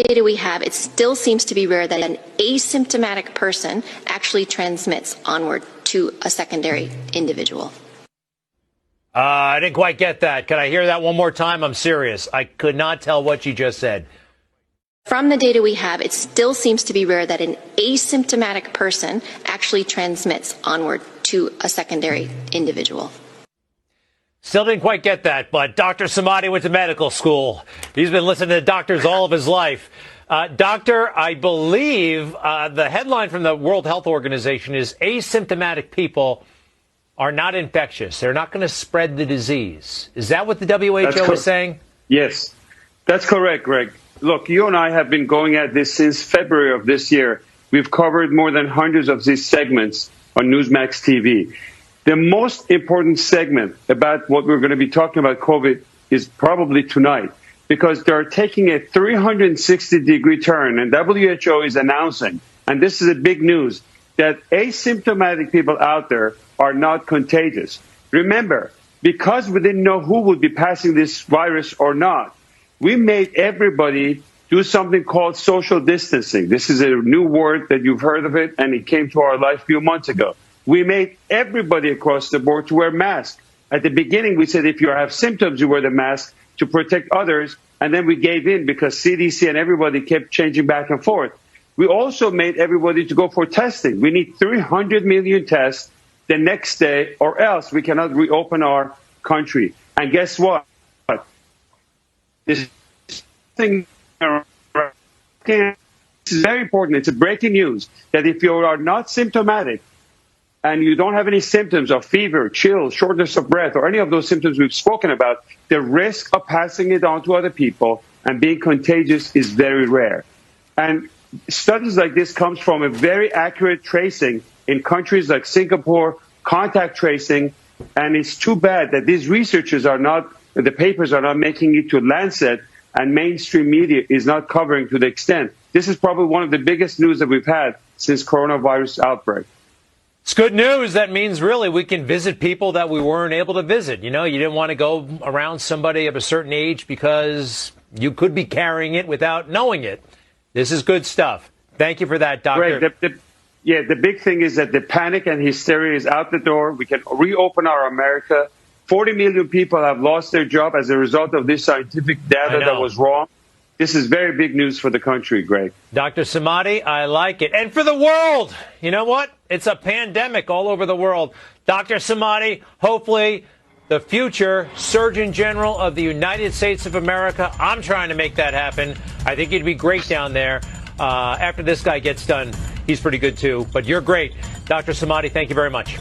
data we have, it still seems to be rare that an asymptomatic person actually transmits onward to a secondary individual. I didn't quite get that. Can I hear that one more time? I'm serious. I could not tell what you just said. From the data we have, it still seems to be rare that an asymptomatic person actually transmits onward to a secondary individual. Still didn't quite get that, but Dr. Samadi went to medical school. He's been listening to doctors all of his life. Doctor, I believe the headline from the World Health Organization is asymptomatic people are not infectious. They're not going to spread the disease. Is that what the WHO is saying? Yes, that's correct, Greg. Look, you and I have been going at this since February of this year. We've covered more than hundreds of these segments on Newsmax TV. The most important segment about what we're going to be talking about COVID is probably tonight, because they're taking a 360-degree turn, and WHO is announcing, and this is a big news, that asymptomatic people out there are not contagious. Remember, because we didn't know who would be passing this virus or not, we made everybody do something called social distancing. This is a new word that you've heard of it, and it came to our life a few months ago. We made everybody across the board to wear masks. At the beginning, we said if you have symptoms, you wear the mask to protect others, and then we gave in because CDC and everybody kept changing back and forth. We also made everybody to go for testing. We need 300 million tests the next day, or else we cannot reopen our country. And guess what? This thing this is very important. It's a breaking news that if you are not symptomatic and you don't have any symptoms of fever, chills, shortness of breath, or any of those symptoms we've spoken about, the risk of passing it on to other people and being contagious is very rare. And studies like this comes from a very accurate tracing in countries like Singapore, contact tracing, and it's too bad that these researchers are not, the papers are not making it to Lancet, and mainstream media is not covering to the extent. This is probably one of the biggest news that we've had since coronavirus outbreak. It's good news. That means really we can visit people that we weren't able to visit. You know, you didn't want to go around somebody of a certain age because you could be carrying it without knowing it. This is good stuff. Thank you for that, Doctor. Right. The big thing is that the panic and hysteria is out the door. We can reopen our America. 40 million people have lost their job as a result of this scientific data that was wrong. This is very big news for the country, Greg. Dr. Samadi, I like it. And for the world. You know what? It's a pandemic all over the world. Dr. Samadi, hopefully the future Surgeon General of the United States of America. I'm trying to make that happen. I think he'd be great down there. After this guy gets done, he's pretty good too. But you're great. Dr. Samadi, thank you very much.